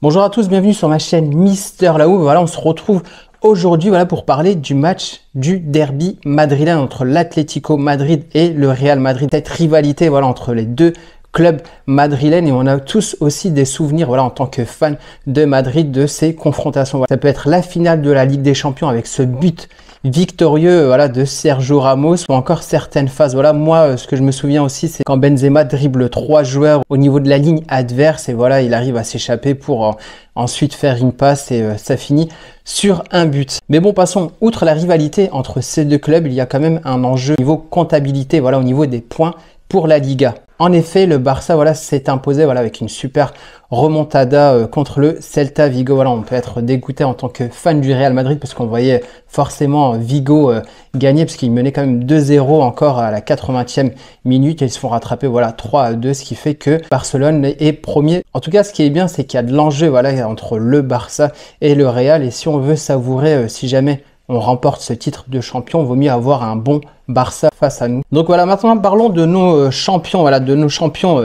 Bonjour à tous, bienvenue sur ma chaîne Mister Lao. Voilà, on se retrouve aujourd'hui pour parler du match du derby madrilène entre l'Atlético Madrid et le Real Madrid. Cette rivalité entre les deux clubs madrilènes, et on a tous aussi des souvenirs en tant que fan de Madrid de ces confrontations. Ça peut être la finale de la Ligue des Champions avec ce but victorieux de Sergio Ramos, ou encore certaines phases. Moi, ce que je me souviens aussi, c'est quand Benzema dribble 3 joueurs au niveau de la ligne adverse et il arrive à s'échapper pour ensuite faire une passe et ça finit sur un but. Mais bon, passons. Outre la rivalité entre ces deux clubs, il y a quand même un enjeu au niveau comptabilité, au niveau des points pour la Liga. En effet, le Barça s'est imposé avec une super remontada contre le Celta Vigo. On peut être dégoûté en tant que fan du Real Madrid parce qu'on voyait forcément Vigo gagner parce qu'il menait quand même 2-0 encore à la 80e minute et ils se font rattraper 3-2, ce qui fait que Barcelone est premier. En tout cas, ce qui est bien, c'est qu'il y a de l'enjeu entre le Barça et le Real, et si on veut savourer, si jamais on remporte ce titre de champion, il vaut mieux avoir un bon Barça face à nous. Donc maintenant parlons de nos champions,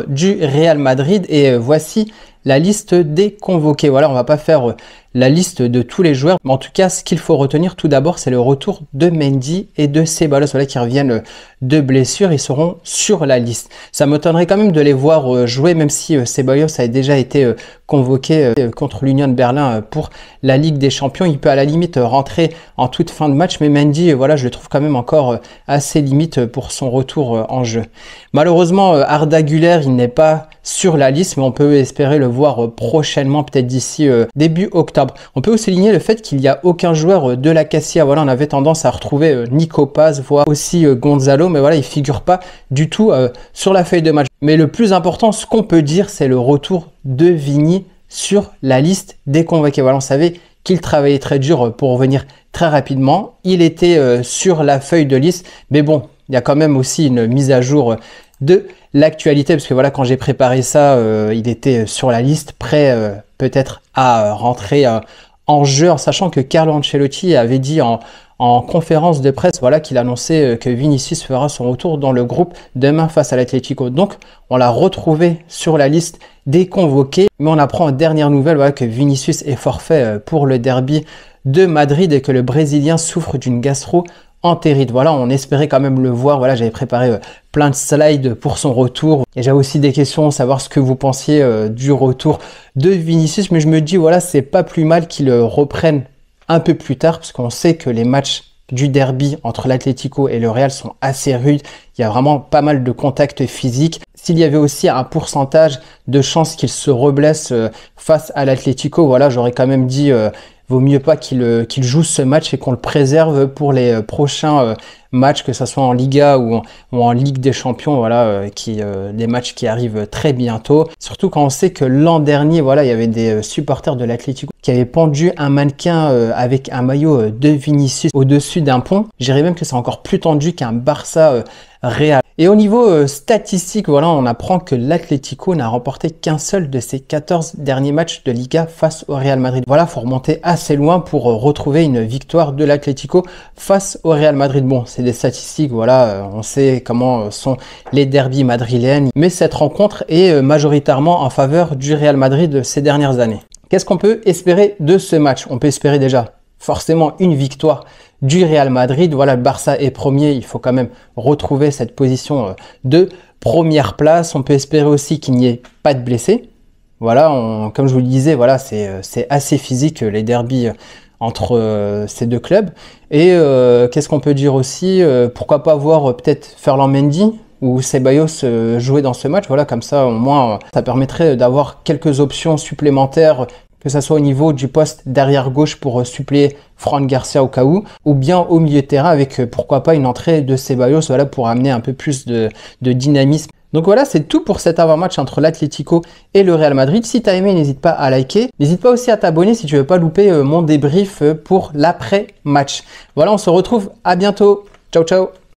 du Real Madrid, et voici la liste des convoqués. On va pas faire la liste de tous les joueurs, mais en tout cas, ce qu'il faut retenir tout d'abord, c'est le retour de Mendy et de Ceballos, qui reviennent de blessure. Ils seront sur la liste. Ça m'étonnerait quand même de les voir jouer, même si Ceballos a déjà été convoqué contre l'Union de Berlin pour la Ligue des Champions. Il peut à la limite rentrer en toute fin de match, mais Mendy, je le trouve quand même encore assez limite pour son retour en jeu. Malheureusement, Arda Güler, il n'est pas sur la liste, mais on peut espérer le voir prochainement, peut-être d'ici début octobre. On peut aussi souligner le fait qu'il n'y a aucun joueur de la Casilla. On avait tendance à retrouver Nico Paz, voire aussi Gonzalo, mais il ne figure pas du tout sur la feuille de match. Mais le plus important, ce qu'on peut dire, c'est le retour de Vini sur la liste des convoqués. On savait qu'il travaillait très dur pour revenir très rapidement. Il était sur la feuille de liste, mais bon, il y a quand même aussi une mise à jour de l'actualité, parce que quand j'ai préparé ça, il était sur la liste, prêt peut-être à rentrer en jeu, en sachant que Carlo Ancelotti avait dit en conférence de presse qu'il annonçait que Vinicius fera son retour dans le groupe demain face à l'Atlético. Donc on l'a retrouvé sur la liste des convoqués, mais on apprend en dernière nouvelle que Vinicius est forfait pour le derby de Madrid et que le Brésilien souffre d'une gastro-entérite. On espérait quand même le voir. J'avais préparé plein de slides pour son retour. Et j'avais aussi des questions, savoir ce que vous pensiez du retour de Vinicius. Mais je me dis, c'est pas plus mal qu'il reprenne un peu plus tard, parce qu'on sait que les matchs du derby entre l'Atlético et le Real sont assez rudes. Il y a vraiment pas mal de contacts physiques. S'il y avait aussi un pourcentage de chances qu'il se reblesse face à l'Atlético, j'aurais quand même dit vaut mieux pas qu'il joue ce match et qu'on le préserve pour les prochains matchs, que ce soit en Liga ou en Ligue des Champions, des matchs qui arrivent très bientôt. Surtout quand on sait que l'an dernier, il y avait des supporters de l'Atlético qui avaient pendu un mannequin avec un maillot de Vinicius au-dessus d'un pont. Je dirais même que c'est encore plus tendu qu'un Barça Real. Et au niveau statistique, on apprend que l'Atlético n'a remporté qu'un seul de ses 14 derniers matchs de Liga face au Real Madrid. Faut remonter assez loin pour retrouver une victoire de l'Atlético face au Real Madrid. Bon, c'est des statistiques, on sait comment sont les derbys madrilènes, mais cette rencontre est majoritairement en faveur du Real Madrid ces dernières années. Qu'est-ce qu'on peut espérer de ce match? On peut espérer déjà forcément une victoire du Real Madrid. Le Barça est premier, il faut quand même retrouver cette position de première place. On peut espérer aussi qu'il n'y ait pas de blessés. Comme je vous le disais, c'est assez physique les derbys entre ces deux clubs. Et qu'est-ce qu'on peut dire aussi, pourquoi pas voir peut-être Ferland Mendy ou Ceballos jouer dans ce match. Comme ça, au moins, ça permettrait d'avoir quelques options supplémentaires, que ce soit au niveau du poste derrière gauche pour suppléer Fran Garcia au cas où, ou bien au milieu de terrain avec pourquoi pas une entrée de Ceballos pour amener un peu plus de dynamisme. Donc c'est tout pour cet avant-match entre l'Atlético et le Real Madrid. Si tu as aimé, n'hésite pas à liker. N'hésite pas aussi à t'abonner si tu veux pas louper mon débrief pour l'après-match. On se retrouve à bientôt. Ciao, ciao.